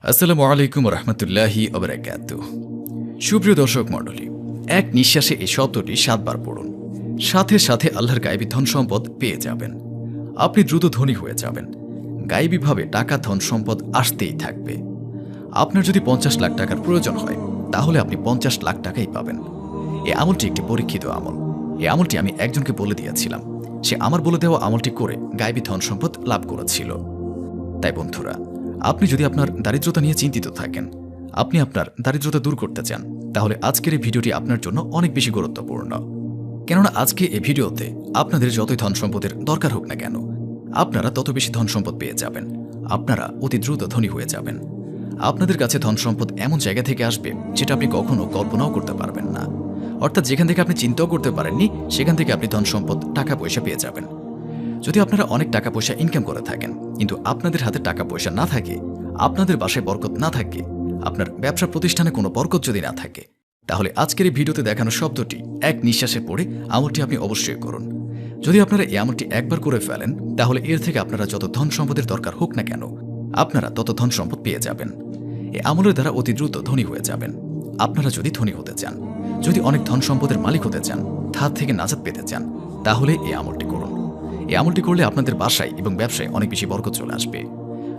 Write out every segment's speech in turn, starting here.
আসসালামু আলাইকুম রহমতুল্লাহি ওবারাকাতুহু। সুপ্রিয় দর্শক মণ্ডলী, এক নিঃশ্বাসে এই শব্দটি ৭ বার পড়ুন। সাথে সাথে আল্লাহর গায়েবী ধন সম্পদ পেয়ে যাবেন। আপনি দ্রুত ধনী হয়ে যাবেন। গায়েবীভাবে টাকা ধন সম্পদ আসতেই থাকবে। আপনার যদি ৫০ লাখ টাকার প্রয়োজন হয়, তাহলে আপনি ৫০ লাখ টাকাই পাবেন। এই আমলটি একটি পরীক্ষিত আমল। এই আমলটি আমি একজনকে বলে দিয়েছিলাম। সে আমার বলে দেওয়া আমলটি করে গায়েবী ধন সম্পদ লাভ করেছিল। তাই বন্ধুরা, আপনি যদি আপনার দারিদ্রতা নিয়ে চিন্তিত থাকেন, আপনি আপনার দারিদ্রতা দূর করতে চান, তাহলে আজকের এই ভিডিওটি আপনার জন্য অনেক বেশি গুরুত্বপূর্ণ। কেননা আজকে এই ভিডিওতে আপনাদের যতই ধন সম্পদের দরকার হোক না কেন, আপনারা তত বেশি ধন সম্পদ পেয়ে যাবেন। আপনারা অতি দ্রুত ধনী হয়ে যাবেন। আপনাদের কাছে ধন সম্পদ এমন জায়গা থেকে আসবে যেটা আপনি কখনো কল্পনাও করতে পারবেন না। অর্থাৎ যেখান থেকে আপনি চিন্তাও করতে পারেননি, সেখান থেকে আপনি ধন সম্পদ টাকা পয়সা পেয়ে যাবেন। যদি আপনারা অনেক টাকা পয়সা ইনকাম করে থাকেন, কিন্তু আপনাদের হাতে টাকা পয়সা না থাকে, আপনাদের বাসায় বরকত না থাকে, আপনার ব্যবসা প্রতিষ্ঠানে কোনো বরকত যদি না থাকে, তাহলে আজকের এই ভিডিওতে দেখানো শব্দটি এক নিঃশ্বাসে পড়ে আমলটি আপনি অবশ্যই করুন। যদি আপনারা এই আমলটি একবার করে ফেলেন, তাহলে এর থেকে আপনারা যত ধন সম্পদের দরকার হোক না কেন, আপনারা তত ধন সম্পদ পেয়ে যাবেন। এই আমলের দ্বারা অতি দ্রুত ধনী হয়ে যাবেন। আপনারা যদি ধনী হতে চান, যদি অনেক ধন সম্পদের মালিক হতে চান, হাত থেকে নাজাত পেতে চান, তাহলে এই আমলটি করুন। এই আমলটি করলে আপনাদের বাসায় এবং ব্যবসায় অনেক বেশি বরকত চলে আসবে।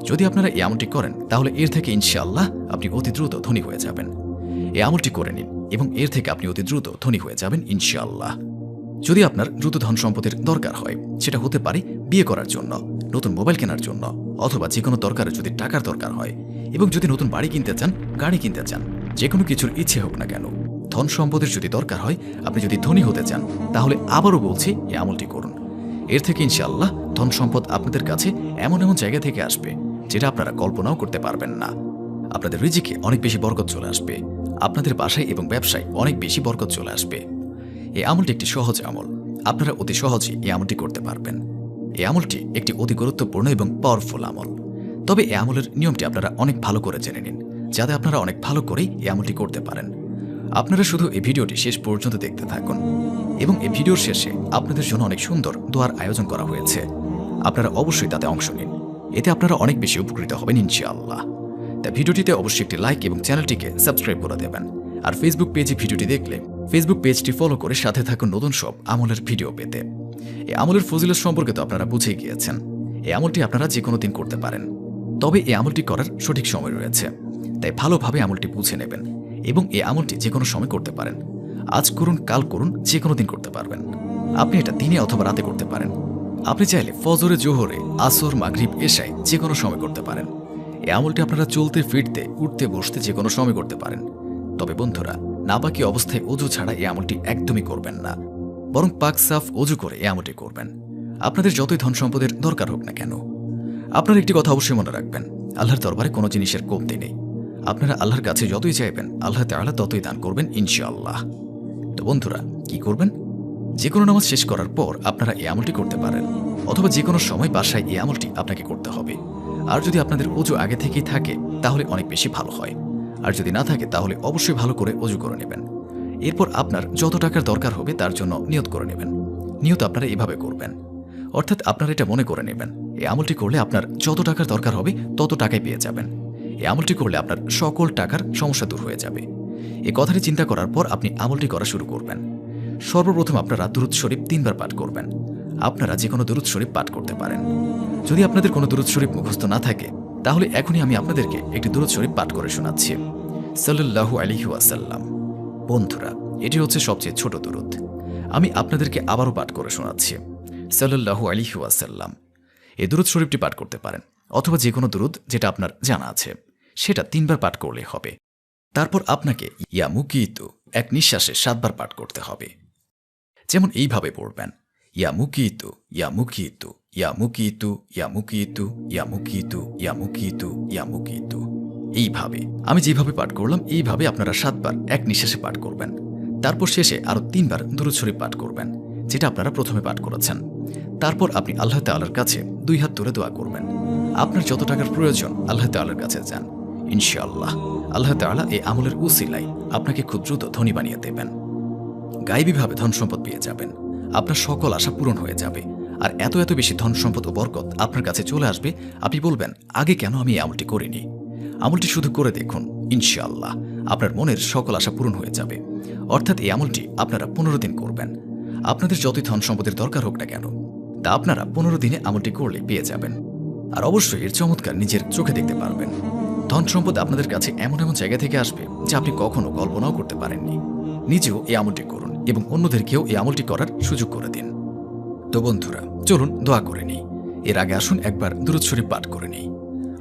যদি আপনারা এই আমলটি করেন, তাহলে এর থেকে ইনশাআল্লাহ আপনি অতি দ্রুত ধনী হয়ে যাবেন। এই আমলটি করে নিন এবং এর থেকে আপনি অতি দ্রুত ধনী হয়ে যাবেন ইনশাআল্লাহ। যদি আপনার দ্রুত ধন সম্পদের দরকার হয়, সেটা হতে পারে বিয়ে করার জন্য, নতুন মোবাইল কেনার জন্য, অথবা যে কোনো দরকারে যদি টাকার দরকার হয়, এবং যদি নতুন বাড়ি কিনতে চান, গাড়ি কিনতে চান, যে কোনো কিছুর ইচ্ছে হোক না কেন, ধন সম্পদের যদি দরকার হয়, আপনি যদি ধনী হতে চান, তাহলে আবারও বলছি এই আমলটি করুন। এর থেকে ইনশাআল্লাহ ধন সম্পদ আপনাদের কাছে এমন এমন জায়গা থেকে আসবে যেটা আপনারা কল্পনাও করতে পারবেন না। আপনাদের রিজিকে অনেক বেশি বরকত চলে আসবে। আপনাদের বাসায় এবং ব্যবসায় অনেক বেশি বরকত চলে আসবে। এই আমলটি একটি সহজ আমল। আপনারা অতি সহজেই এই আমলটি করতে পারবেন। এই আমলটি একটি অতি গুরুত্বপূর্ণ এবং পাওয়ারফুল আমল। তবে এই আমলের নিয়মটি আপনারা অনেক ভালো করে জেনে নিন, যাতে আপনারা অনেক ভালো করেই এই আমলটি করতে পারেন। আপনারা শুধু এই ভিডিওটি শেষ পর্যন্ত দেখতে থাকুন, এবং এই ভিডিওর শেষে আপনাদের জন্য অনেক সুন্দর দোয়ার আয়োজন করা হয়েছে। আপনারা অবশ্যই তাতে অংশ নিন। এতে আপনারা অনেক বেশি উপকৃত হবেন ইনশাআল্লাহ। তাই ভিডিওটিতে অবশ্যই একটি লাইক এবং চ্যানেলটিকে সাবস্ক্রাইব করে দেবেন। আর ফেসবুক পেজে ভিডিওটি দেখলে ফেসবুক পেজটি ফলো করে সাথে থাকুন নতুন সব আমলের ভিডিও পেতে। এই আমলের ফজিলত সম্পর্কে তো আপনারা বুঝে গিয়েছেন। এই আমলটি আপনারা যে কোনো দিন করতে পারেন, তবে এই আমলটি করার সঠিক সময় রয়েছে। তাই ভালোভাবে আমলটি বুঝে নেবেন, এবং এই আমলটি যে কোনো সময় করতে পারেন। আজ করুন, কাল করুন, যে কোনো দিন করতে পারবেন। আপনি এটা দিনে অথবা রাতে করতে পারেন। আপনি চাইলে ফজরে, জোহরে, আসর, মাগরিব, এশায় যে কোনো সময় করতে পারেন। এই আমলটি আপনারা চলতে ফিরতে, উঠতে বসতে যে কোনো সময় করতে পারেন। তবে বন্ধুরা, নাপাকি অবস্থায় অজু ছাড়া এই আমলটি একদমই করবেন না, বরং পাক সাফ অজু করে এই আমলটি করবেন। আপনাদের যতই ধন সম্পদের দরকার হোক না কেন, আপনার একটি কথা অবশ্যই মনে রাখবেন, আল্লাহর দরবারে কোনো জিনিসের কমতি নেই। আপনারা আল্লাহর কাছে যতই চাইবেন, আল্লাহ তাআলা ততই দান করবেন ইনশাআল্লাহ। তো বন্ধুরা, কি করবেন? যে কোনো নামাজ শেষ করার পর আপনারা এই আমলটি করতে পারেন, অথবা যে কোনো সময় বাসায় এই আমলটি আপনাকে করতে হবে। আর যদি আপনাদের অজু আগে থেকেই থাকে, তাহলে অনেক বেশি ভালো হয়। আর যদি না থাকে, তাহলে অবশ্যই ভালো করে অজু করে নেবেন। এরপর আপনার যত টাকার দরকার হবে তার জন্য নিয়ত করে নেবেন। নিয়ত আপনারা এভাবে করবেন, অর্থাৎ আপনারা এটা মনে করে নেবেন, এই আমলটি করলে আপনার যত টাকার দরকার হবে তত টাকাই পেয়ে যাবেন। এই আমলটি করলে আপনার সকল টাকার সমস্যা দূর হয়ে যাবে। এই কথাটি চিন্তা করার পর আপনি আমলটি করা শুরু করবেন। সর্বপ্রথম আপনারা দুরূদ শরীফ ৩ বার পাঠ করবেন। আপনারা যে কোনো দুরূদ শরীফ পাঠ করতে পারেন। যদি আপনাদের কোনো দুরূদ শরীফ মুখস্থ না থাকে, তাহলে এখনই আমি আপনাদেরকে একটি দুরূদ শরীফ পাঠ করে শোনাচ্ছি। সাল্লাল্লাহু আলাইহি ওয়াসাল্লাম। বন্ধুরা, এটি হচ্ছে সবচেয়ে ছোট দুরূদ। আমি আপনাদেরকে আবারও পাঠ করে শোনাচ্ছি। সাল্লাল্লাহু আলাইহি ওয়াসাল্লাম। এই দুরূদ শরীফটি পাঠ করতে পারেন, অথবা যে কোনো দুরূদ যেটা আপনার জানা আছে, সেটা ৩ বার পাঠ করলে হবে। তারপর আপনাকে ইয়া মুকিতু এক নিঃশ্বাসে ৭ বার পাঠ করতে হবে। যেমন এইভাবে পড়বেন, ইয়া মুকিতু, ইয়া মুকিতু, ইয়া মুকিতু, ইয়া মুকিতু, ইয়া মুকিতু, ইয়া মুকিতু, ইয়া মুকিতু। এইভাবে আমি যেভাবে পাঠ করলাম, এইভাবে আপনারা ৭ বার এক নিঃশ্বাসে পাঠ করবেন। তারপর শেষে আরও ৩ বার দুরূদ শরীফ পাঠ করবেন, যেটা আপনারা প্রথমে পাঠ করেছেন। তারপর আপনি আল্লাহ তাআলার কাছে ২ হাত তুলে দোয়া করবেন। আপনার যত টাকার প্রয়োজন আল্লাহ তাআলার কাছে যান। ইনশাআল্লাহ আল্লাহ তাআলা এই আমলের উসিলায় আপনাকে খুব দ্রুত ধনী বানিয়ে দেবেন। গায়েবীভাবে ধন সম্পদ পেয়ে যাবেন। আপনার সকল আশা পূরণ হয়ে যাবে। আর এত এত বেশি ধন সম্পদ ও বরকত আপনার কাছে চলে আসবে, আপনি বলবেন, আগে কেন আমি এই আমলটি করিনি। আমলটি শুধু করে দেখুন, ইনশাআল্লাহ আপনার মনের সকল আশা পূরণ হয়ে যাবে। অর্থাৎ এই আমলটি আপনারা 15 দিন করবেন। আপনাদের যতই ধন সম্পদের দরকার হোক না কেন, তা আপনারা 15 দিনে আমলটি করলে পেয়ে যাবেন। আর অবশ্যই এর চমৎকার নিজের চোখে দেখতে পারবেন। ধন সম্পদ আপনাদের কাছে এমন এমন জায়গা থেকে আসবে যা আপনি কখনো কল্পনাও করতে পারেননি। নিজেও এই আমলটি করুন এবং অন্যদেরকেও এই আমলটি করার সুযোগ করে দিন। তো বন্ধুরা, চলুন দোয়া করে নিই। এর আগে আসুন একবার দুরূদ শরীফ পাঠ করে নিই।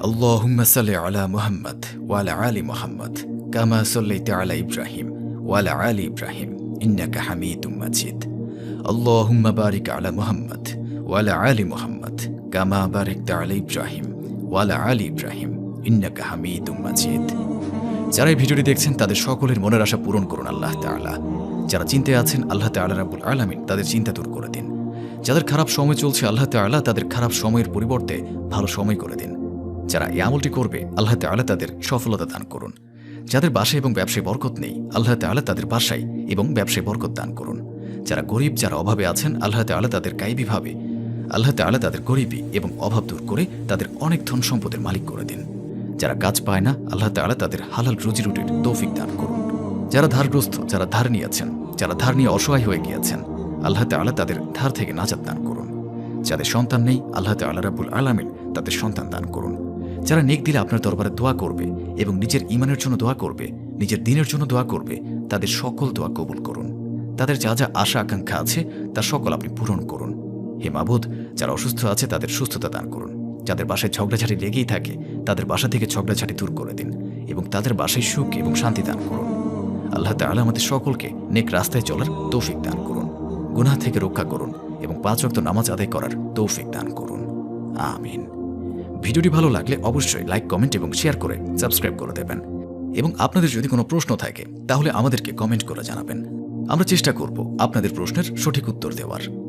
আল্লাহুম্মা সাল্লি আলা মুহাম্মাদ ওয়া আলা আলি মুহাম্মাদ কামা সাল্লাইতা আলা ইব্রাহিম ওয়া আলা আলি ইব্রাহিম ইন্নাকা হামিদুম মাজিদ। আল্লাহুম্মা বারিক আলা মুহাম্মাদ ওয়া আলা আলি মুহাম্মাদ কামা বারাকতা আলা ইব্রাহিম ওয়া আলা আলি ইব্রাহিম ইন্নাকা হামিদুম মাজিদ। যারা এই ভিডিওটি দেখছেন তাদের সকলের মনের আশা পূরণ করুন আল্লাহ তাআলা। যারা চিন্তায় আছেন আল্লাহ তাআলা রাব্বুল আলামিন তাদের চিন্তা দূর করে দিন। যাদের খারাপ সময় চলছে আল্লাহ তাআলা তাদের খারাপ সময়ের পরিবর্তে ভালো সময় করে দিন। যারা এই আমলটি করবে আল্লাহ তাআলা তাদের সফলতা দান করুন। যাদের বাসায় এবং ব্যবসায় বরকত নেই আল্লাহ তাআলা তাদের বাসায় এবং ব্যবসায় বরকত দান করুন। যারা গরিব, যারা অভাবে আছেন আল্লাহ তাআলা তাদের গায়েবীভাবে আল্লাহ তাআলা তাদের গরিবী এবং অভাব দূর করে তাদের অনেক ধন সম্পদের মালিক করে দিন। যারা কাজ পায় না আল্লাহ তাআলা তাদের হালাল রুজি রুটির তৌফিক দান করুন। যারা ধারগ্রস্ত, যারা ধার নিয়েছেন, যারা ধার নিয়ে অসহায় হয়ে গিয়েছেন আল্লাহ তাআলা তাদের ধার থেকে নাজাত দান করুন। যাদের সন্তান নেই আল্লাহ তাআলা রাব্বুল আলামিন তাদের সন্তান দান করুন। যারা নেক দিলে আপনার দরবারে দোয়া করবে এবং নিজের ঈমানের জন্য দোয়া করবে, নিজের দ্বীনের জন্য দোয়া করবে, তাদের সকল দোয়া কবুল করুন। তাদের যা যা আশা আকাঙ্ক্ষা আছে তা সকল আপনি পূরণ করুন। হে মাবুদ, যারা অসুস্থ আছে তাদের সুস্থতা দান করুন। যাদের বাসায় ঝগড়াঝাটি লেগেই থাকে তাদের বাসা থেকে ঝগড়াঝাটি দূর করে দিন এবং তাদের বাসায় সুখ এবং শান্তি দান করুন। আল্লাহ তাআলা আমাদের সকলকে নেক রাস্তায় চলার তৌফিক দান করুন, গুনাহ থেকে রক্ষা করুন এবং 5 ওয়াক্ত নামাজ আদায় করার তৌফিক দান করুন। আমিন। ভিডিওটি ভালো লাগলে অবশ্যই লাইক, কমেন্ট এবং শেয়ার করে সাবস্ক্রাইব করে দেবেন। এবং আপনাদের যদি কোনো প্রশ্ন থাকে তাহলে আমাদেরকে কমেন্ট করে জানাবেন। আমরা চেষ্টা করব আপনাদের প্রশ্নের সঠিক উত্তর দেওয়ার।